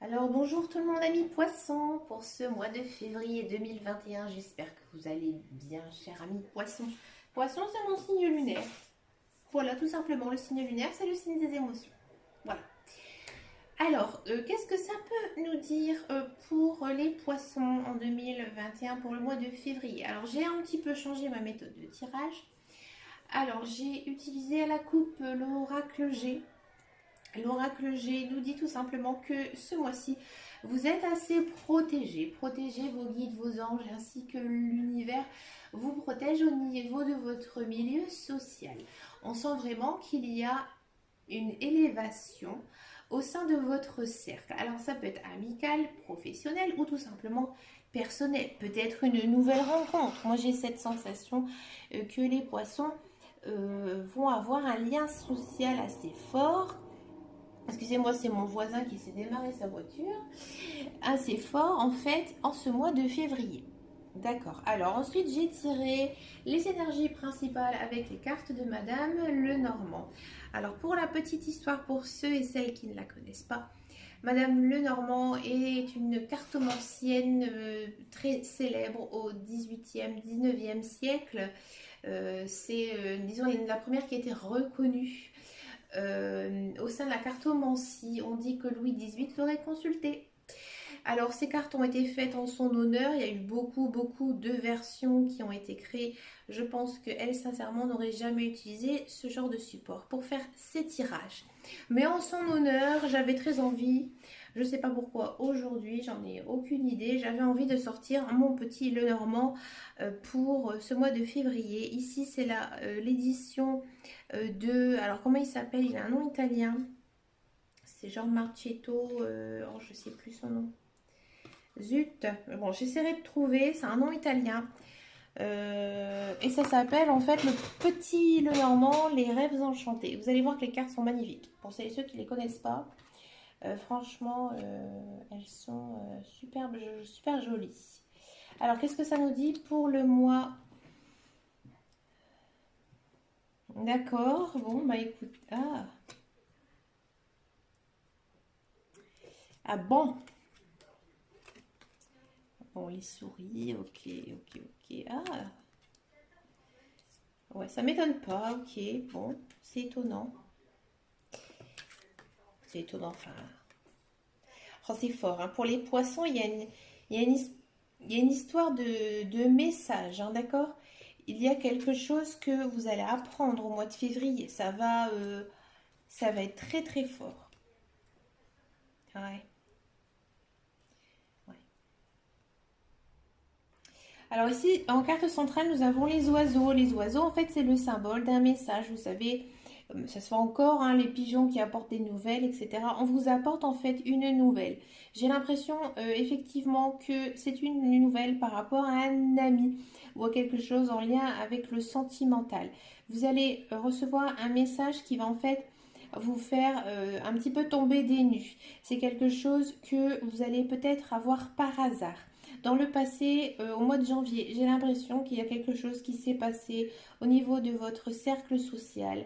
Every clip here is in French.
Alors bonjour tout le monde amis poissons pour ce mois de février 2021. J'espère que vous allez bien, chers amis poissons. Poisson, c'est mon signe lunaire. Voilà, tout simplement, le signe lunaire, c'est le signe des émotions. Voilà. Alors, qu'est-ce que ça peut nous dire pour les poissons en 2021 pour le mois de février? Alors, j'ai un petit peu changé ma méthode de tirage. Alors, j'ai utilisé à la coupe l'oracle G. L'oracle G nous dit tout simplement que ce mois-ci, vous êtes assez protégés. Protégez vos guides, vos anges, ainsi que l'univers vous protège au niveau de votre milieu social. On sent vraiment qu'il y a une élévation au sein de votre cercle. Alors ça peut être amical, professionnel ou tout simplement personnel. Peut-être une nouvelle rencontre. Moi j'ai cette sensation que les poissons vont avoir un lien social assez fort. Excusez-moi, c'est mon voisin qui s'est démarré sa voiture. Assez fort en fait en ce mois de février. D'accord. Alors ensuite j'ai tiré les énergies principales avec les cartes de Madame Lenormand. Alors pour la petite histoire pour ceux et celles qui ne la connaissent pas, Madame Lenormand est une cartomancienne très célèbre au 18e, 19e siècle. C'est disons la première qui a été reconnue au sein de la cartomancie. On dit que Louis XVIII l'aurait consulté. Alors ces cartes ont été faites en son honneur, il y a eu beaucoup de versions qui ont été créées. Je pense qu'elle sincèrement n'aurait jamais utilisé ce genre de support pour faire ses tirages. Mais en son honneur, j'avais très envie, je ne sais pas pourquoi aujourd'hui, j'en ai aucune idée, j'avais envie de sortir mon petit Lenormand pour ce mois de février. Ici c'est l'édition de, alors comment il s'appelle, il a un nom italien, c'est genre Marchetto, oh, je ne sais plus son nom. Zut, bon, j'essaierai de trouver, c'est un nom italien. Et ça s'appelle en fait le petit Lenormand, les rêves enchantés. Vous allez voir que les cartes sont magnifiques. Pour celles et ceux qui ne les connaissent pas, franchement, elles sont super jolies. Alors, qu'est-ce que ça nous dit pour le mois? D'accord, bon, bah écoute. Ah bon? Bon, les souris, ok. Ah, ouais, ça m'étonne pas, ok, bon, c'est étonnant. C'est étonnant, enfin. Oh, c'est fort, hein. Pour les poissons, il y a il y a une histoire de message, hein, d'accord? Il y a quelque chose que vous allez apprendre au mois de février. Ça va être très fort. Ouais, ouais. Alors ici, en carte centrale, nous avons les oiseaux. Les oiseaux, en fait, c'est le symbole d'un message. Vous savez, ça se fait encore, hein, les pigeons qui apportent des nouvelles, etc. On vous apporte en fait une nouvelle. J'ai l'impression effectivement que c'est une nouvelle par rapport à un ami ou à quelque chose en lien avec le sentimental. Vous allez recevoir un message qui va en fait vous faire un petit peu tomber des nues. C'est quelque chose que vous allez peut-être avoir par hasard. Dans le passé, au mois de janvier, j'ai l'impression qu'il y a quelque chose qui s'est passé au niveau de votre cercle social.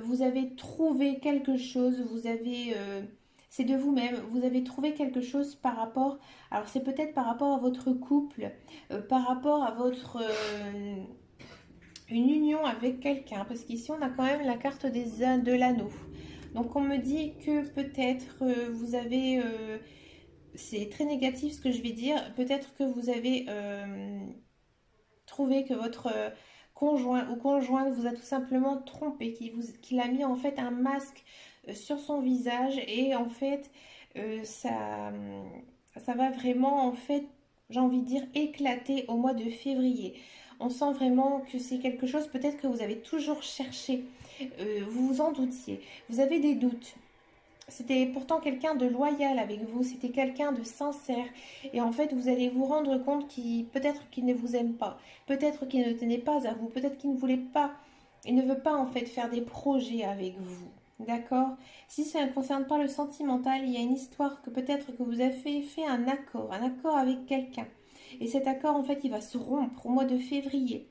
Vous avez trouvé quelque chose, c'est de vous-même, vous avez trouvé quelque chose par rapport, alors c'est peut-être par rapport à votre couple, par rapport à une union avec quelqu'un, parce qu'ici on a quand même la carte de l'anneau. Donc on me dit que peut-être vous avez c'est très négatif ce que je vais dire. Peut-être que vous avez trouvé que votre conjoint ou conjointe vous a tout simplement trompé, qu'il a mis en fait un masque sur son visage et en fait ça va vraiment en fait, j'ai envie de dire, éclater au mois de février. On sent vraiment que c'est quelque chose peut-être que vous avez toujours cherché, vous vous en doutiez, vous avez des doutes. C'était pourtant quelqu'un de loyal avec vous, c'était quelqu'un de sincère. Et en fait, vous allez vous rendre compte qu'il peut-être qu'il ne vous aime pas, peut-être qu'il ne tenait pas à vous, peut-être qu'il ne voulait pas, il ne veut pas en fait faire des projets avec vous. D'accord? Si ça ne concerne pas le sentimental, il y a une histoire que peut-être que vous avez fait un accord avec quelqu'un. Et cet accord, en fait, il va se rompre au mois de février.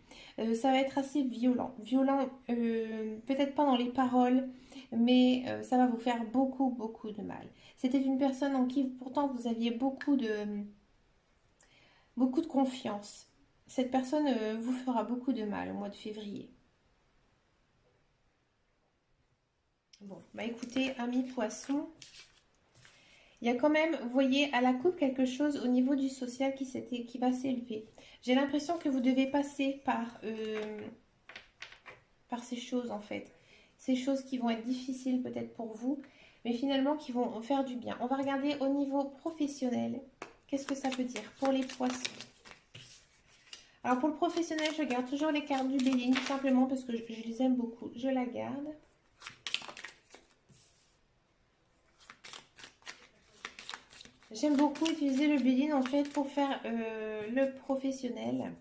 Ça va être assez violent. Violent, peut-être pas dans les paroles, mais ça va vous faire beaucoup, beaucoup de mal. C'était une personne en qui pourtant vous aviez beaucoup de confiance. Cette personne vous fera beaucoup de mal au mois de février. Bon, bah écoutez, amis poissons, il y a quand même, vous voyez, à la coupe quelque chose au niveau du social qui va s'élever. J'ai l'impression que vous devez passer par ces choses en fait. Ces choses qui vont être difficiles peut-être pour vous, mais finalement qui vont faire du bien. On va regarder au niveau professionnel. Qu'est-ce que ça peut dire pour les poissons? Alors pour le professionnel, je garde toujours les cartes du Béline, tout simplement parce que je les aime beaucoup. Je la garde. J'aime beaucoup utiliser le Béline en fait pour faire le professionnel.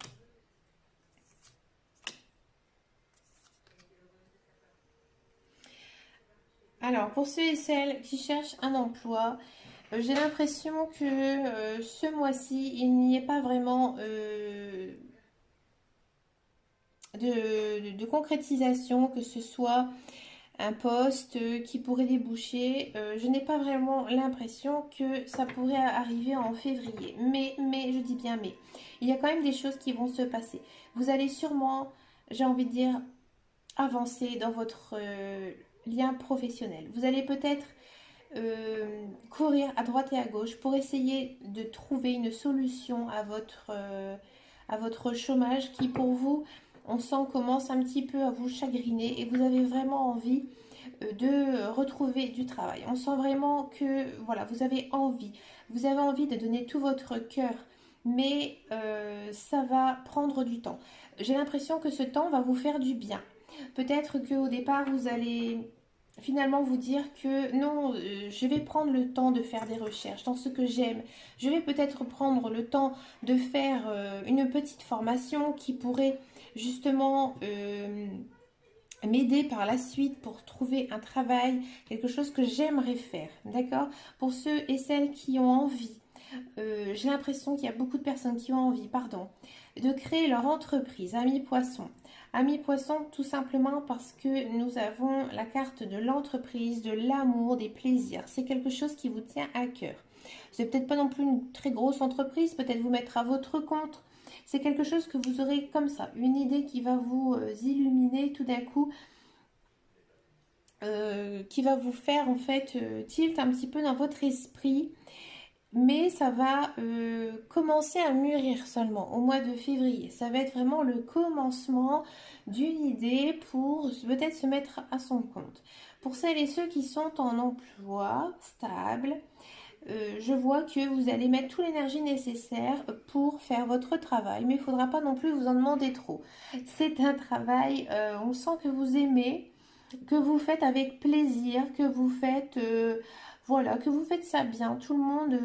Alors pour ceux et celles qui cherchent un emploi, j'ai l'impression que ce mois-ci, il n'y ait pas vraiment de concrétisation, que ce soit un poste qui pourrait déboucher. Je n'ai pas vraiment l'impression que ça pourrait arriver en février. Mais, je dis bien mais, il y a quand même des choses qui vont se passer. Vous allez sûrement, j'ai envie de dire, avancer dans votre lien professionnel. Vous allez peut-être courir à droite et à gauche pour essayer de trouver une solution à votre chômage qui pour vous, on sent commence un petit peu à vous chagriner et vous avez vraiment envie de retrouver du travail. On sent vraiment que voilà, vous avez envie de donner tout votre cœur, mais ça va prendre du temps. J'ai l'impression que ce temps va vous faire du bien. Peut-être qu'au départ, vous allez finalement vous dire que non, je vais prendre le temps de faire des recherches dans ce que j'aime. Je vais peut-être prendre le temps de faire une petite formation qui pourrait justement m'aider par la suite pour trouver un travail, quelque chose que j'aimerais faire, d'accord? Pour ceux et celles qui ont envie, j'ai l'impression qu'il y a beaucoup de personnes qui ont envie, pardon, de créer leur entreprise, Amis Poissons. Amis Poissons, tout simplement parce que nous avons la carte de l'entreprise, de l'amour, des plaisirs. C'est quelque chose qui vous tient à cœur. C'est peut-être pas non plus une très grosse entreprise, peut-être vous mettre à votre compte. C'est quelque chose que vous aurez comme ça, une idée qui va vous illuminer tout d'un coup, qui va vous faire en fait tilt un petit peu dans votre esprit. Mais ça va commencer à mûrir seulement au mois de février. Ça va être vraiment le commencement d'une idée pour peut-être se mettre à son compte. Pour celles et ceux qui sont en emploi stable, je vois que vous allez mettre toute l'énergie nécessaire pour faire votre travail. Mais il ne faudra pas non plus vous en demander trop. C'est un travail, on sent que vous aimez, que vous faites avec plaisir, que vous faites... voilà, que vous faites ça bien, tout le monde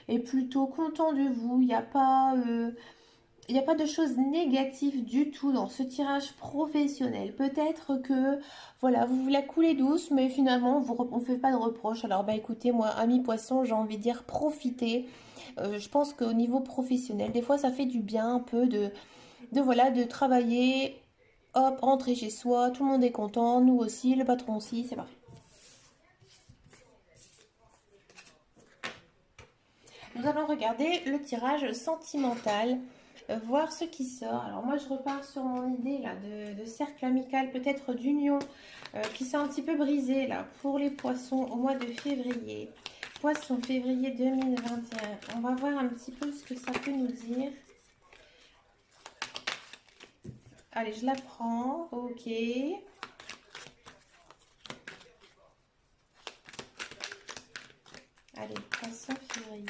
est plutôt content de vous, il n'y a pas de choses négatives du tout dans ce tirage professionnel. Peut-être que, voilà, vous la coulez douce, mais finalement, on ne fait pas de reproches. Alors, bah écoutez, moi, ami poisson, j'ai envie de dire profitez. Je pense qu'au niveau professionnel, des fois, ça fait du bien un peu voilà, de travailler, hop, rentrer chez soi, tout le monde est content, nous aussi, le patron aussi, c'est parfait. Nous allons regarder le tirage sentimental, voir ce qui sort. Alors moi je repars sur mon idée là de cercle amical, peut-être d'union qui s'est un petit peu brisée là pour les poissons au mois de février. Poisson février 2021. On va voir un petit peu ce que ça peut nous dire. Allez, je la prends. Ok. Allez, poisson février.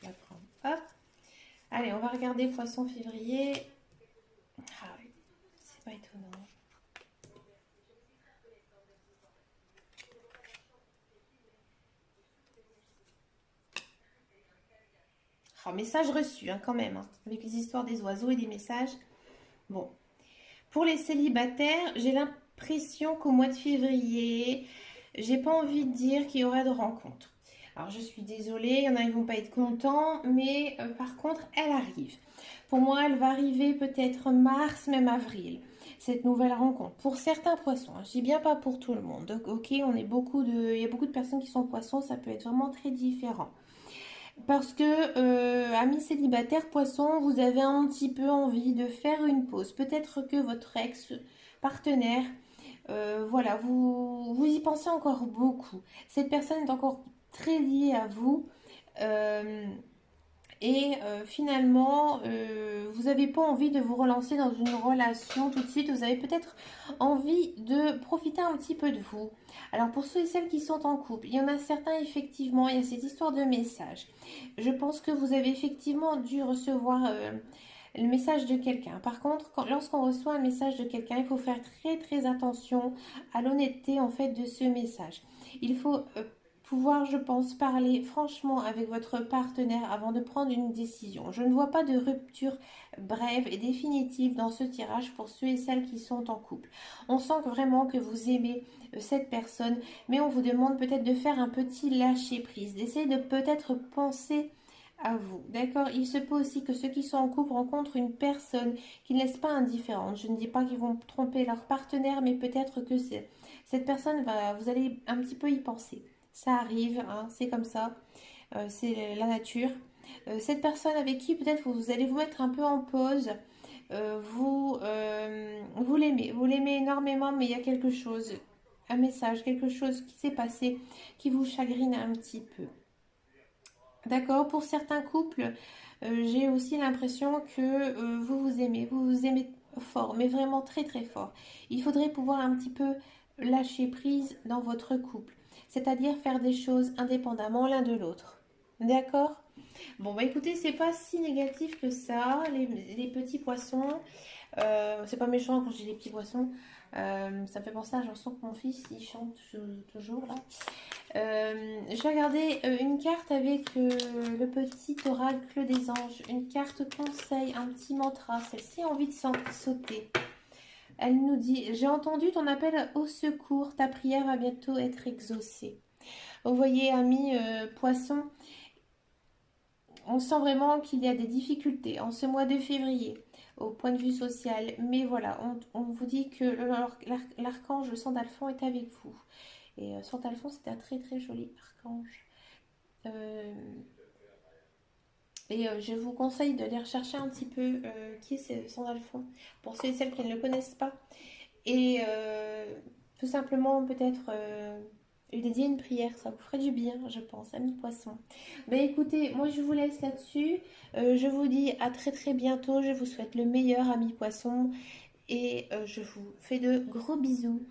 Je la prends. Hop. Allez, on va regarder poisson février. Ah oui, c'est pas étonnant. Oh, message reçu hein, quand même, hein, avec les histoires des oiseaux et des messages. Bon. Pour les célibataires, j'ai l'impression qu'au mois de février, j'ai pas envie de dire qu'il y aura de rencontres. Alors je suis désolée, il y en a qui vont pas être contents, mais par contre, elle arrive. Pour moi, elle va arriver peut-être mars, même avril. cette nouvelle rencontre. Pour certains poissons, hein, je dis bien pas pour tout le monde. Donc, ok, il y a beaucoup de personnes qui sont poissons, ça peut être vraiment très différent. Parce que, amis célibataires poissons, vous avez un petit peu envie de faire une pause. Peut-être que votre ex-partenaire, voilà, vous y pensez encore beaucoup. Cette personne est encore très liée à vous. Euh, finalement, vous n'avez pas envie de vous relancer dans une relation tout de suite. Vous avez peut-être envie de profiter un petit peu de vous. Alors pour ceux et celles qui sont en couple, il y en a certains effectivement, il y a cette histoire de message. Je pense que vous avez effectivement dû recevoir le message de quelqu'un. Par contre, lorsqu'on reçoit un message de quelqu'un, il faut faire très très attention à l'honnêteté en fait de ce message. Il faut pouvoir, je pense, parler franchement avec votre partenaire avant de prendre une décision. Je ne vois pas de rupture brève et définitive dans ce tirage pour ceux et celles qui sont en couple. On sent vraiment que vous aimez cette personne, mais on vous demande peut-être de faire un petit lâcher prise, d'essayer de peut-être penser à vous. D'accord. Il se peut aussi que ceux qui sont en couple rencontrent une personne qui ne laisse pas indifférente. Je ne dis pas qu'ils vont tromper leur partenaire, mais peut-être que cette personne vous allez un petit peu y penser. Ça arrive, hein, c'est comme ça, c'est la nature. Cette personne avec qui peut-être vous allez vous mettre un peu en pause, vous l'aimez énormément, mais il y a quelque chose, un message, quelque chose qui s'est passé qui vous chagrine un petit peu. D'accord, pour certains couples, j'ai aussi l'impression que vous vous aimez fort, mais vraiment très très fort. Il faudrait pouvoir un petit peu lâcher prise dans votre couple, c'est-à-dire faire des choses indépendamment l'un de l'autre. D'accord? Bon, bah écoutez, c'est pas si négatif que ça, les petits poissons. C'est pas méchant quand j'ai les petits poissons. Ça me fait penser à la chanson que mon fils il chante toujours là. Je vais regarder une carte avec le petit oracle des anges, une carte conseil, un petit mantra. Celle-ci a envie de sauter. Elle nous dit: j'ai entendu ton appel au secours, ta prière va bientôt être exaucée. Vous voyez, amis poissons, on sent vraiment qu'il y a des difficultés en ce mois de février au point de vue social. Mais voilà, on vous dit que l'archange Sandalphon est avec vous. Et Sandalphon, c'est un très très joli archange. Euh, je vous conseille d'aller rechercher un petit peu qui est Sandalphon, pour ceux et celles qui ne le connaissent pas. Et tout simplement, peut-être lui dédier une prière, ça vous ferait du bien, je pense, amis poissons. Ben écoutez, moi je vous laisse là-dessus. Je vous dis à très très bientôt. Je vous souhaite le meilleur, amis poissons. Et je vous fais de gros bisous.